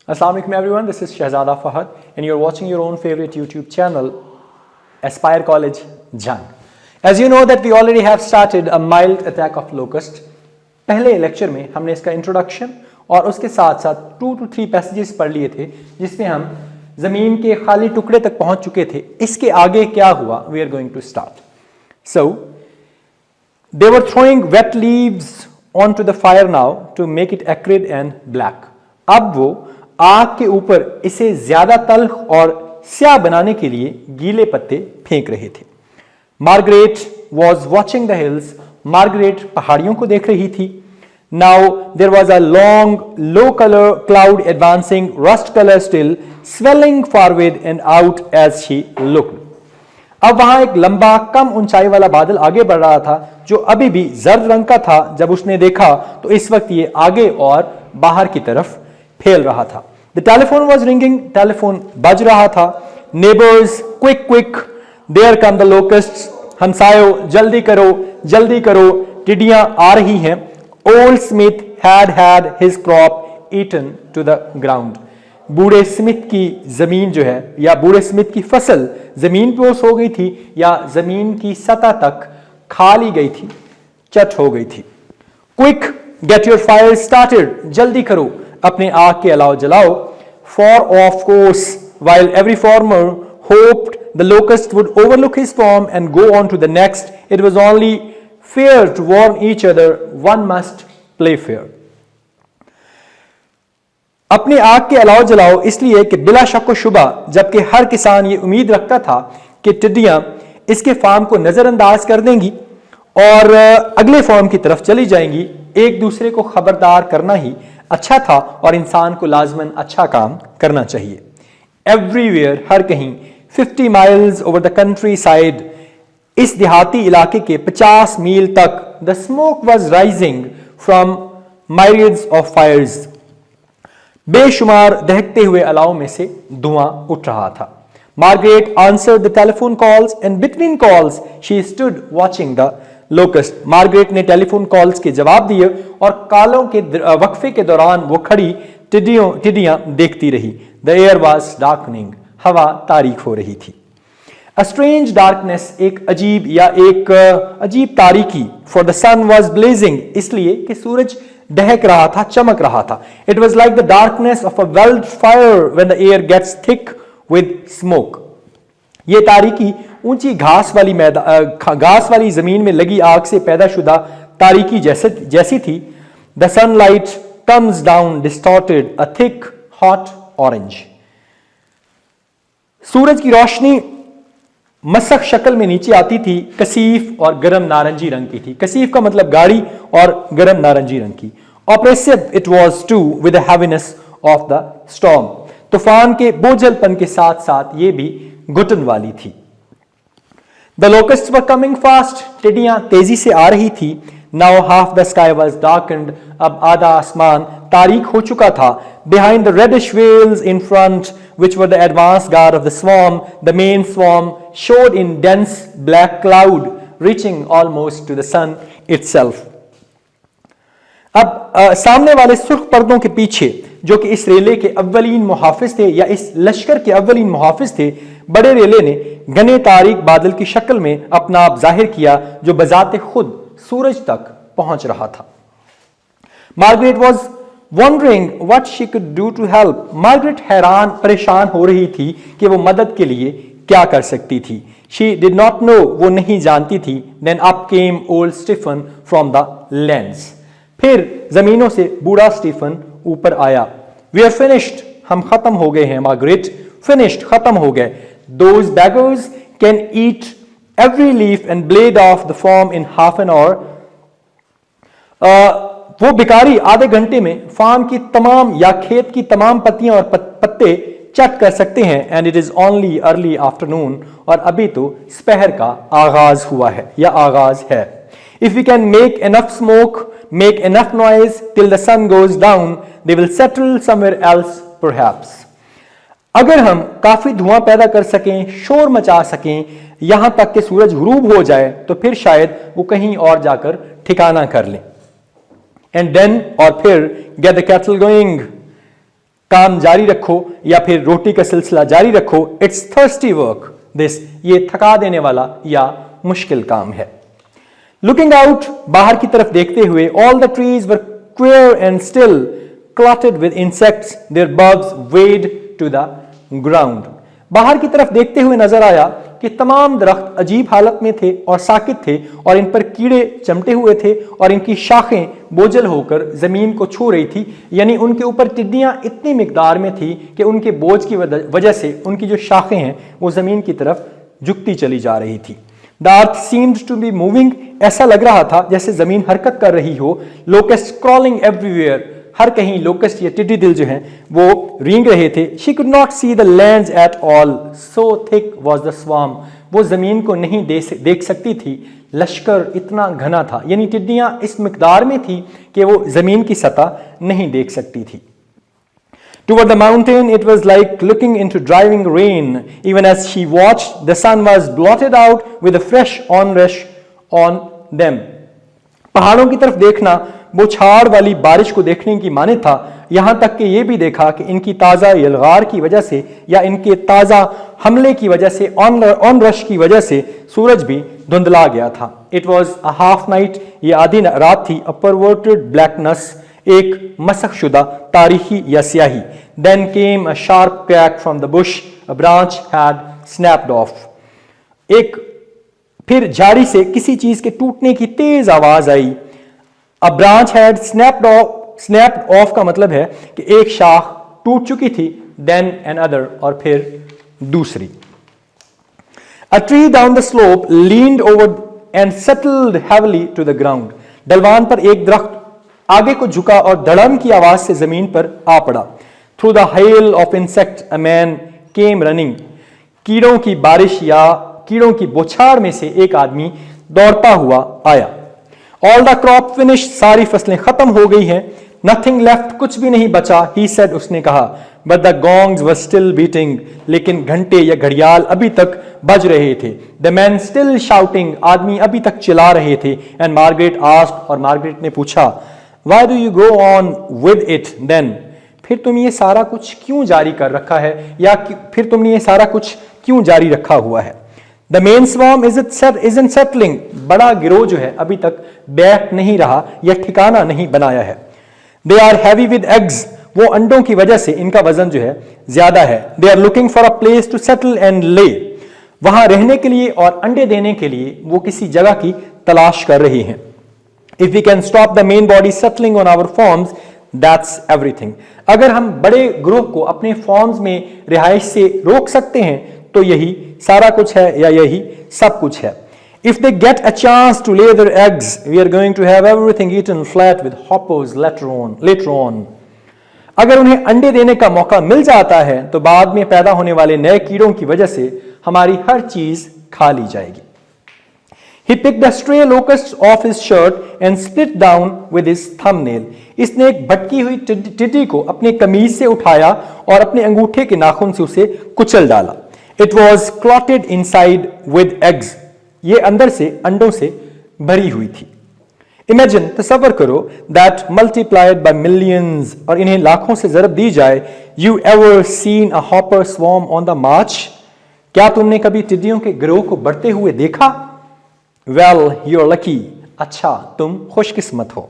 Assalamualaikum everyone, this is Shahzada Fahad and you're watching your own favorite YouTube channel, Aspire College Jang. As you know that we already have started a mild attack of locust. पहले lecture में हमने इसका introduction और उसके साथ साथ 2 to 3 passages पढ़ लिए थे जिसमें हम ज़मीन के खाली टुकड़े तक पहुंच चुके थे. इसके आगे क्या हुआ? We are going to start. So, they were throwing wet leaves onto the fire now to make it acrid and black. अब वो आग के ऊपर इसे ज्यादा तल्ख और स्याह बनाने के लिए गीले पत्ते फेंक रहे थे. Margaret was watching the hills. Margaret पहाड़ियों को देख रही थी. Now there was a long low colour cloud advancing, rust colour still, swelling forward and out as she looked. अब वहां एक लंबा कम ऊंचाई वाला बादल आगे बढ़ रहा था जो अभी भी जर्द रंग का था. जब उसने देखा तो इस वक्त ये आगे और बाहर की तरफ फैल रहा था. The telephone was ringing. Telephone बज रहा था. Neighbours quick quick, there come the locust. हमसायो जल्दी करो जल्दी करो, टिड्डियां आ रही हैं. Old Smith had his crop eaten to the ground. बूढ़े स्मिथ की जमीन जो है या बूढ़े स्मिथ की फसल जमीन पे ओस हो गई थी या जमीन की सतह तक खा ली गई थी, चट हो गई थी. Quick get your fire started. जल्दी करो, अपने आग के अलाव जलाओ. For of course while every farmer hoped the locust would overlook his farm and go on to the next, it was only fair to warn each other one must play fair. अपने आग के अलाव जलाओ इसलिए कि बिला शक व शुबा जबकि हर किसान ये उम्मीद रखता था कि टिड्डियां इसके फार्म को नजरअंदाज कर देंगी और अगले फार्म की तरफ चली जाएंगी. एक दूसरे को खबरदार करना ही अच्छा था और इंसान को लाजमन अच्छा काम करना चाहिए. एवरीवेयर, हर कहीं, 50 miles over the countryside, इस देहाती इलाके के 50 मील तक, the smoke was rising from myriads of fires. बेशुमार दहकते हुए अलाव में से धुआं उठ रहा था. Margaret answered the telephone calls and between calls she stood watching the locust. Margaret ने टेलीफोन कॉल्स के जवाब दिए और कॉलों के वक्फे के दौरान वो खड़ी टिड्डियां देखती रही. The air was darkening. हवा तारीक हो रही थी. अ स्ट्रेंज डार्कनेस, एक अजीब या एक अजीब तारीकी. For the sun was blazing, इसलिए कि सूरज दहक रहा था, चमक रहा था. It was like the darkness of a veld fire when the air gets thick with smoke. ये तारीकी ऊंची घास वाली जमीन में लगी आग से पैदाशुदा तारीकी जैसी थी. The sunlight comes down distorted, a thick hot orange. सूरज की रोशनी मसक शक्ल में नीचे आती थी, कसीफ और गर्म नारंगी रंग की थी. कसीफ का मतलब गाढ़ी और गर्म नारंगी रंग की. Oppressive it was too with the heaviness of the storm. तूफान के बोझलपन के साथ साथ ये भी घुटन वाली थी. The locust were coming fast, टिड्डियां तेजी से आ रही थी. Now half the sky was darkened, अब आधा आसमान तारीक हो चुका था. Behind the reddish veils in front which were the advance guard of the swarm, the main swarm showed in dense black cloud reaching almost to the sun itself. अब सामने वाले सुर्ख पर्दों के पीछे जो कि इस रेले के अव्वलीन मुहाफिज थे या इस लश्कर के अव्वलीन मुहाफिज थे, बड़े रेले ने घने तारीक बादल की शक्ल में अपना आप जाहिर किया जो बजाते खुद सूरज तक पहुंच रहा था. Margaret was wondering what she could do to help. Margaret हैरान परेशान हो रही थी कि वो मदद के लिए क्या कर सकती थी. She did not know, वो नहीं जानती थी. Then up came old Stephen from the lands. फिर जमीनों से बूढ़ा स्टीफन ऊपर आया. We are finished, हम खत्म हो गए हैं. मार्गरेट, finished, खत्म हो गए. Those beggars can eat every leaf and blade off the farm in half an hour. वो भिखारी आधे घंटे में फार्म की तमाम या खेत की तमाम पत्तियां और पत्ते चट कर सकते हैं. And it is only early afternoon, और अभी तो स्पहर का आगाज हुआ है या आगाज है. If we can make enough smoke, make enough noise till the sun goes down, they will settle somewhere else perhaps. अगर हम काफी धुआं पैदा कर सकें, शोर मचा सकें, यहां तक कि सूरज गुरूब हो जाए, तो फिर शायद वो कहीं और जाकर ठिकाना कर लें. एंड देन, और फिर, गेट द कैटल गोइंग, काम जारी रखो या फिर रोटी का सिलसिला जारी रखो। इट्स थर्स्टी वर्क दिस, ये थका देने वाला या मुश्किल काम है। लुकिंग आउट, बाहर की तरफ देखते हुए, all the trees were clear and still, clotted with insects, their bugs weighed to the ground. बाहर की तरफ देखते हुए नजर आया कि तमाम दरख्त अजीब हालत में थे और साकित थे और इन पर कीड़े चमटे हुए थे और इनकी शाखें बोझल होकर जमीन को छू रही थी, यानी उनके ऊपर टिड्डियां इतनी मिकदार में थी कि उनके बोझ की वजह से उनकी जो शाखें हैं वो जमीन की तरफ झुकती चली जा रही थी। The earth seemed to be moving, ऐसा लग रहा था जैसे जमीन हरकत कर रही हो। लोकस्ट क्रॉलिंग एवरीवेयर, हर कहीं लोकस्ट या टिड्डी दिल जो हैं वो रेंग रहे थे। She could not see the lands at all, so thick was the swarm, वो जमीन को नहीं देख सकती थी, लश्कर इतना घना था, यानी टिड्डियां इस मिकदार में थी कि वो जमीन की सतह नहीं देख सकती थी। Toward the mountain, it was like looking into driving rain. Even as she watched, the sun was blotted out with a fresh onrush on them. पहाड़ों की तरफ देखना बौछार वाली बारिश को देखने की माने था। यहां तक कि यह भी देखा कि इनकी ताजा यलगार की वजह से या इनके ताजा हमले की वजह से, ऑन रश की वजह से सूरज भी धुंधला गया था। It was a half night, ये आधी रात थी। अ परवर्टेड ब्लैकनेस, एक मसख शुदा तारीखी या स्याही। Then came a sharp crack from the bush, a branch had snapped off. एक फिर झाड़ी से किसी चीज के टूटने की तेज आवाज आई। A branch had snapped off का मतलब है कि एक शाख टूट चुकी थी, देन एन अदर, और फिर दूसरी। A tree down the slope leaned over and settled heavily to the ground. ढलवान पर एक दरख्त आगे को झुका और धड़म की आवाज से जमीन पर आ पड़ा। Through the hell of insect a man came running. कीड़ों की बारिश या कीड़ों की बौछार में से एक आदमी दौड़ता हुआ आया। ऑल द क्रॉप फिनिश, सारी फसलें खत्म हो गई हैं। नथिंग लेफ्ट, कुछ भी नहीं बचा। ही सेड, उसने कहा। But the gongs were still beating, लेकिन घंटे या घड़ियाल अभी तक बज रहे थे। द मैन स्टिल शाउटिंग, आदमी अभी तक चिल्ला रहे थे। एंड मार्गरेट आस्क्ड, और मार्गरेट ने पूछा, why do you go on with it then, फिर तुम ये सारा कुछ क्यों जारी कर रखा है, या फिर तुमने ये सारा कुछ क्यों जारी रखा हुआ है। The main swarm isn't settling, बड़ा गिरोह जो है अभी तक बैठ नहीं रहा या ठिकाना नहीं बनाया है। They are heavy with eggs, वो अंडों की वजह से इनका वजन जो है ज्यादा है। They are looking for a place to settle and lay, वहां रहने के लिए और अंडे देने के लिए वो किसी जगह की तलाश कर रही हैं। If we can stop the main body settling on our farms, that's everything. अगर हम बड़े ग्रोह को अपने फॉर्म्स में रिहाइश से रोक सकते हैं तो यही सारा कुछ है या यही सब कुछ है। If they get a chance to lay their eggs, we are going to have everything eaten flat with hoppers later on. अगर उन्हें अंडे देने का मौका मिल जाता है तो बाद में पैदा होने वाले नए कीड़ों की वजह से हमारी हर चीज खा ली जाएगी। He picked a stray locust off his shirt and split down with his thumbnail. इसने एक भटकी हुई टिड्डी को अपने कमीज से उठाया और अपने अंगूठे के नाखून से उसे कुचल डाला। It was clotted inside with eggs. ये अंदर से अंडों से भरी हुई थी। Imagine, तसव्वुर करो, that multiplied by millions, और इन्हें लाखों से ज़रब दी जाए। You ever seen a hopper swarm on the march? क्या तुमने कभी टिड्डियों के गिरोह को बढ़ते हुए देखा? Well, you're lucky. अच्छा, तुम खुशकिस्मत हो।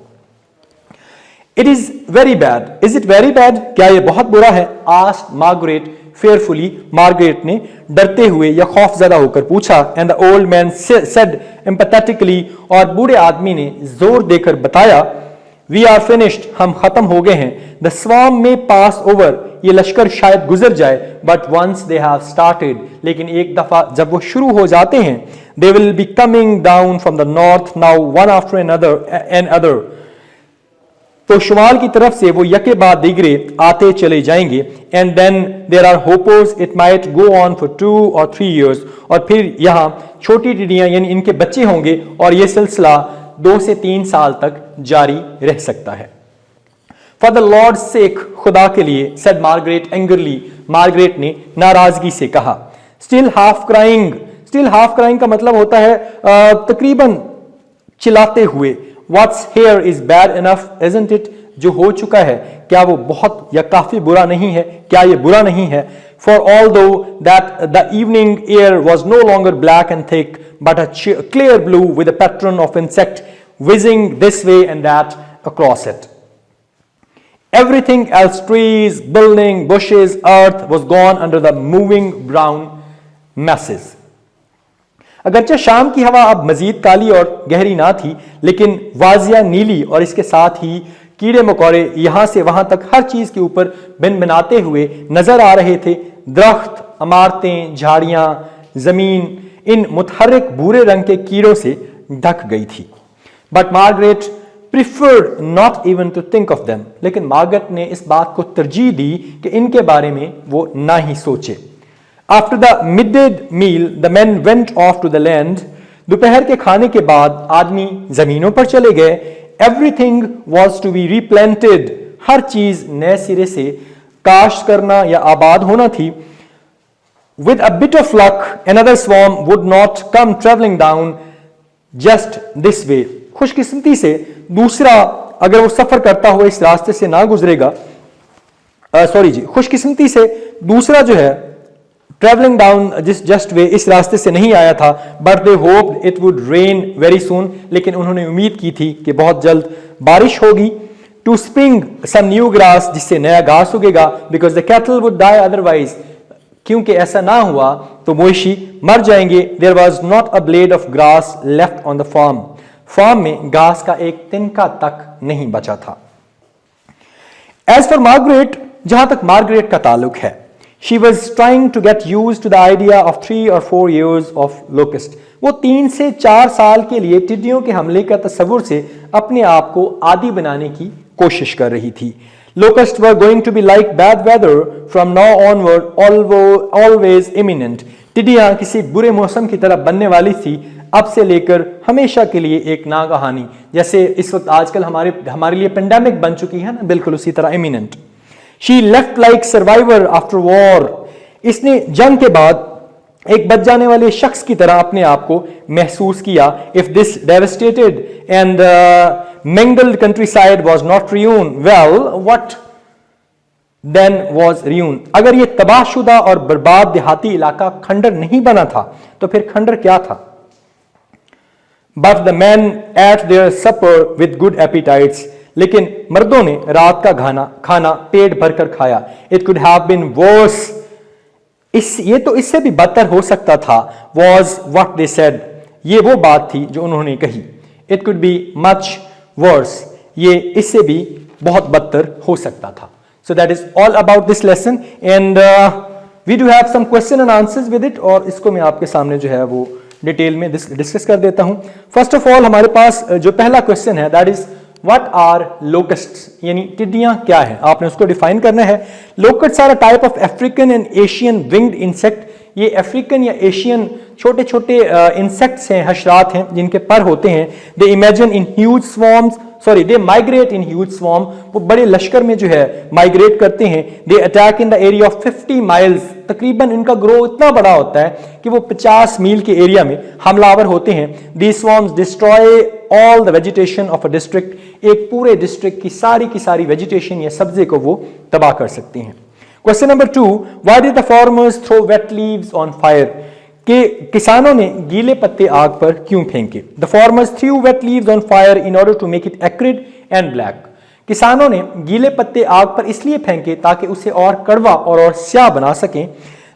It is very bad. Is it very bad? क्या ये बहुत बुरा है? Asked Margaret fearfully. मार्गरेट ने डरते हुए या खौफजदा होकर पूछा। And the old man said empathetically, और बूढ़े आदमी ने जोर देकर बताया, We are finished. हम खत्म हो गए हैं। The swarm may pass over. ये लश्कर शायद गुजर जाए। But once they have started, लेकिन एक दफा जब वो शुरू हो जाते हैं, they will be coming down from the north now one after another. तो शुमाल की तरफ से वो यके बाद दीगरे आते चले जाएंगे। And then there are hoppers, it might go on for 2 or 3 years, और फिर यहाँ छोटी टिड्डियां यानी इनके बच्चे होंगे और ये सिलसिला 2 से 3 साल तक जारी रह सकता है। फॉर द लॉर्ड सेक, खुदा के लिए, सेड मार्गरेट एंगरली, मार्गरेट ने नाराजगी से कहा। स्टिल हाफ क्राइंग का मतलब होता है तकरीबन चिल्लाते हुए। What's here is bad enough, isn't it? जो हो चुका है क्या वो बहुत या काफी बुरा नहीं है, क्या ये बुरा नहीं है? For although that the evening air was no longer black and thick, but a clear blue with a pattern of insect whizzing this way and that across it. Everything else, trees, building, bushes, earth, was gone under the moving brown masses. अगरचे शाम की हवा अब मजीद काली और गहरी ना थी, लेकिन वाजिया नीली और इसके साथ ही कीड़े मकोड़े यहां से वहां तक हर चीज के ऊपर भिनभिनाते हुए नजर आ रहे थे। दरख्त, इमारतें, झाड़ियां, जमीन इन मुतहर्रिक भूरे रंग के कीड़ों से ढक गई थी। But Margaret preferred not even to think of them, लेकिन मार्गरेट ने इस बात को तरजीह दी कि इनके बारे में वो ना ही सोचे। After the mid meal the men went off to the land, दोपहर के खाने के बाद आदमी जमीनों पर चले गए। एवरीथिंग वॉज टू बी रिप्लांटेड, हर चीज नए सिरे से काश्त करना या आबाद होना थी। With a bit of luck another swarm would not come travelling down just this way, खुशकिस्मती से दूसरा अगर वो सफर करता हुआ इस रास्ते से ना गुजरेगा, खुशकिस्मती से दूसरा जो है ट्रेवलिंग डाउन दिस जस्ट वे इस रास्ते से नहीं आया था। But they hoped it would rain very soon, लेकिन उन्होंने उम्मीद की थी कि बहुत जल्द बारिश होगी। To spring some new grass, जिससे नया घास उगेगा। Because the cattle would die otherwise, क्योंकि ऐसा ना हुआ तो मवेशी मर जाएंगे। There was not a blade of grass left on the farm, farm में घास का एक तिनका तक नहीं बचा था। एज फॉर मार्गरेट, जहां तक मार्गरेट का ताल्लुक है, she was trying to get used to the idea of 3 or 4 years of locust. वो 3 से 4 साल के लिए टिड्डियों के हमले का तस्वुर से अपने आप को आदी बनाने की कोशिश कर रही थी। Locusts were going to be like bad weather from now onward, always imminent. टिड्डियां किसी बुरे मौसम की तरह बनने वाली थी, अब से लेकर हमेशा के लिए एक नागहानी, जैसे इस वक्त आजकल हमारे लिए पेंडेमिक बन चुकी है ना, बिल्कुल उसी तरह imminent. She left like survivor after war. इसने जंग के बाद एक बच जाने वाले शख्स की तरह अपने आप को महसूस किया। If this devastated and mangled countryside was not ruin, well, what then was ruin? अगर ये तबाहशुदा और बर्बाद देहाती इलाका खंडर नहीं बना था, तो फिर खंडर क्या था? But the men ate their supper with good appetites. लेकिन मर्दों ने रात का खाना पेट भरकर खाया। It could have been worse, ये तो इससे भी बदतर हो सकता था। वॉज व्हाट दे सेड, ये वो बात थी जो उन्होंने कही। It could be much worse, ये इससे भी बहुत बदतर हो सकता था। So that is all about this lesson and we do have some question and answers with it, और इसको मैं आपके सामने जो है वो डिटेल में डिस्कस कर देता हूं। फर्स्ट ऑफ ऑल हमारे पास जो पहला क्वेश्चन है that is What are locusts? यानी टिड्डियां क्या है, आपने उसको डिफाइन करना है। Locusts are a type of African and Asian winged insect. ये अफ्रीकन या एशियन छोटे छोटे इंसेक्ट्स हैं, हशरात हैं जिनके पर होते हैं। They imagine in huge swarms, they migrate in huge swarm. वो बड़े लश्कर में जो है माइग्रेट करते हैं। They attack in the area of 50 miles. तकरीबन इनका ग्रो इतना बड़ा होता है कि वो 50 मील के एरिया में हमलावर होते हैं। These swarms destroy all the vegetation of a district. एक पूरे डिस्ट्रिक्ट की सारी वेजिटेशन या सब्जे को वो तबाह कर सकती हैं। Question number 2, why did the farmers throw wet leaves on fire? कि किसानों ने गीले पत्ते आग पर क्यों फेंके? The farmers threw wet leaves on fire in order to make it acrid and black. किसानों ने गीले पत्ते आग पर इसलिए फेंके ताकि उसे और कड़वा और स्याह बना सकें।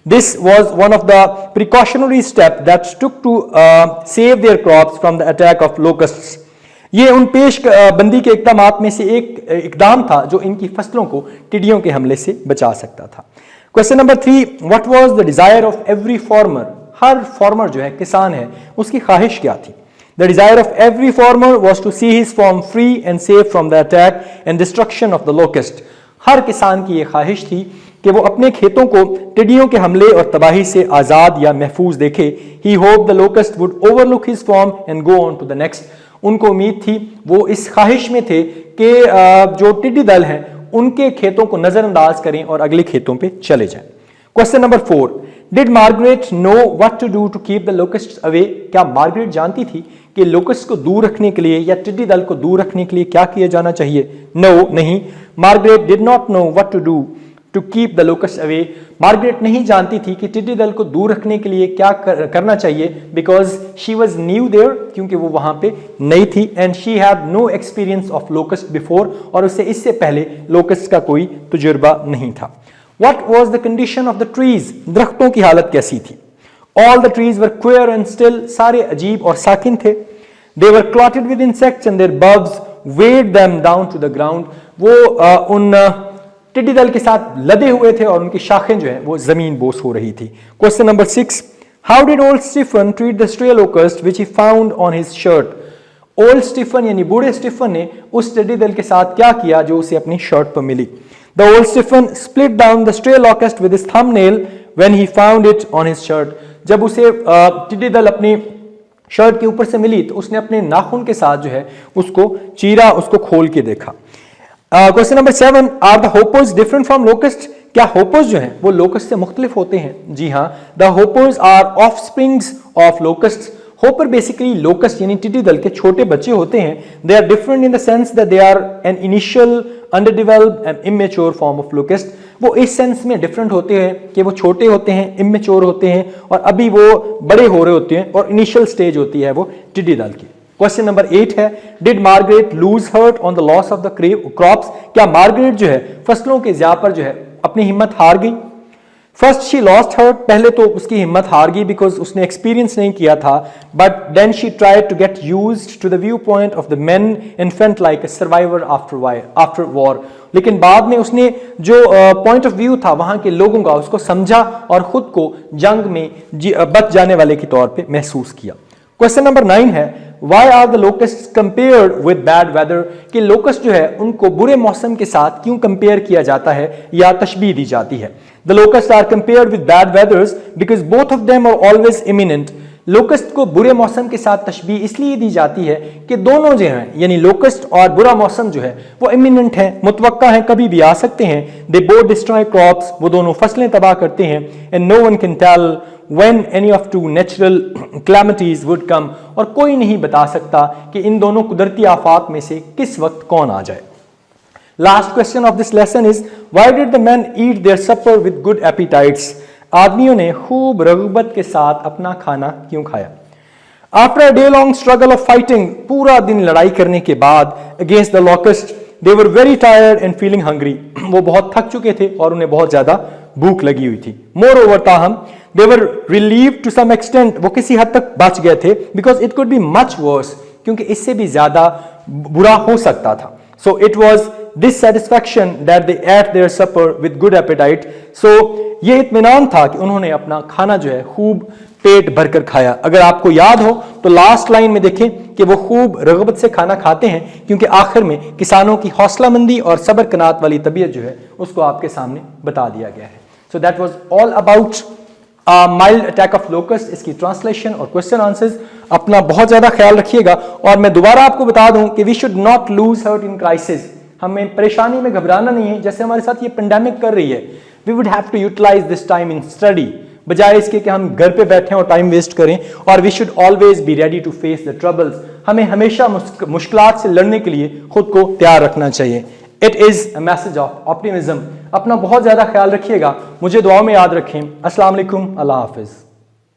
This was one of the precautionary steps that took to save their crops from the attack of locusts. ये उन पेश बंदी के इकदामात में से एक इकदाम था जो इनकी फसलों को टिड्डियों के हमले से बचा सकता था। Question number 3, what was the desire of every farmer? हर फार्मर जो है, किसान है, उसकी ख्वाहिश क्या थी? The desire of every farmer was to see his farm free and safe from the attack and destruction of the locust. हर किसान की यह ख्वाहिश थी कि वो अपने खेतों को टिड्डियों के हमले और तबाही से आजाद या महफूज देखे। He hope the locust would overlook his farm and go on to the next. उनको उम्मीद थी, वो इस ख्वाहिश में थे कि जो टिड्डी दल हैं उनके खेतों को नजरअंदाज करें और अगले खेतों पे चले जाएं। Question number 4, did Margaret know what to do to keep the locusts away? क्या मार्गरेट जानती थी कि लोकस्ट को दूर रखने के लिए या टिड्डी दल को दूर रखने के लिए क्या किया जाना चाहिए? नो, नहीं। Margaret did not know what to do to keep the locust away. मार्गरेट नहीं जानती थी कि टिड्डी दल को दूर रखने के लिए क्या करना चाहिए, because she was new there, क्योंकि वो वहां पे नई थी, and she had no experience of locust before, और उसे इससे पहले लोकस्ट का कोई तजुर्बा नहीं था। What was the condition of the trees? दरख्तों की हालत कैसी थी? All the trees were queer and still. सारे अजीब और साकिन थे। They were clotted with insects and their bugs weighed them down to the ground. वो उन टिड्डी दल के साथ लदे हुए थे और उनकी शाखें जो है वो जमीन बोस हो रही थी। Question number 6. How did old Stephen treat the stray locust which he found on his shirt? Old Stephen यानी बूढ़े स्टीफन ने उस टिड्डी दल के साथ क्या किया जो उसे अपनी शर्ट पर मिली? The old Stephen split down the stray locust with his thumbnail when he found it on his shirt. जब उसे टिड्डी दल अपनी शर्ट के ऊपर से मिली तो उसने अपने नाखून के साथ जो है उसको चीरा, उसको खोल के देखा। Question number 7. Are the hoppers different from locust? क्या होपर्स जो हैं वो लोकस्ट से मुख्तलिफ होते हैं? जी हाँ, the hoppers are offsprings of locust. Hopper basically locust यानी टिड्डी दल के छोटे बच्चे होते हैं। They are different in the sense that they are an initial underdeveloped and immature form of locust. वो इस सेंस में डिफरेंट होते हैं कि वो छोटे होते हैं, इमेच्योर होते हैं, और अभी वो बड़े हो रहे होते हैं, और इनिशियल स्टेज होती है वो टिड्डी दल की। क्वेश्चन नंबर 8 है, did Margaret loose hurt on the loss of the crops? क्या मार्गरेट जो है फसलों के ज़्यादा पर जो है अपनी हिम्मत हार गई? फर्स्ट शी लॉस्ट हर्ट, पहले तो उसकी हिम्मत हार गई बिकॉज उसने एक्सपीरियंस नहीं किया था, but then she tried to get used to the view point of the men and felt like a survivor after war. लेकिन बाद में उसने जो पॉइंट ऑफ व्यू था वहां के लोगों का उसको समझा और खुद को जंग में बच जाने वाले के तौर पे महसूस किया। क्वेश्चन नंबर 9 है, why are the locust compared with bad weather? कि लोकस्ट जो है उनको बुरे मौसम के साथ क्यों कंपेयर किया जाता है या तशबीह दी जाती है? The locust are compared with bad weathers because both of them are always imminent. Locust को बुरे मौसम के साथ तशबीह इसलिए दी जाती है कि दोनों जो हैं यानी लोकस्ट और बुरा मौसम जो है वो इमिनेंट है, मुतवक्का है, कभी भी आ सकते हैं। दे बोथ डिस्ट्रॉय क्रॉप्स, वो दोनों फसलें तबाह करते हैं। And no one can tell when any of two natural calamities would come, और कोई नहीं बता सकता कि इन दोनों कुदरती आफात में से किस वक्त कौन आ जाए। Last question of this lesson is, why did the man eat their supper with good appetites? आदमियों ने खूब रगबत के साथ अपना खाना क्यों खाया? After a day long struggle of fighting, पूरा दिन लड़ाई करने के बाद against the locust, they were very tired and feeling hungry. वो बहुत थक चुके थे और उन्हें बहुत ज्यादा भूख लगी हुई थी। मोर ओवर ताहम they were relieved to some extent, वो किसी हद तक बच गए थे, because it could be much worse, क्योंकि इससे भी ज्यादा बुरा हो सकता था। So it was dissatisfaction that they ate their supper with good appetite. So ये इत्मीनान था कि उन्होंने अपना खाना जो है खूब पेट भरकर खाया। अगर आपको याद हो तो लास्ट लाइन में देखें कि वो खूब रगबत से खाना खाते हैं, क्योंकि आखिर में किसानों की हौसलामंदी और सब्र कनात वाली तबीयत जो है उसको आपके सामने बता दिया गया है। So that was all about mild attack of locust, इसकी ट्रांसलेशन और क्वेश्चन आंसर्स। अपना बहुत ज्यादा ख्याल रखिएगा, और मैं दोबारा आपको बता दूं कि we should not lose heart in crisis. हमें परेशानी में घबराना नहीं है, जैसे हमारे साथ ये पेंडेमिक कर रही है। We would have to utilize this time in study, बजाय इसके कि हम घर पे बैठें और टाइम वेस्ट करें। और we should always be ready to face the troubles. हमें हमेशा मुश्किलात से लड़ने के लिए खुद को तैयार रखना चाहिए। It is a message of optimism. अपना बहुत ज्यादा ख्याल रखिएगा, मुझे दुआओं में याद रखें। अस्सलाम वालेकुम, अल्लाह हाफिज।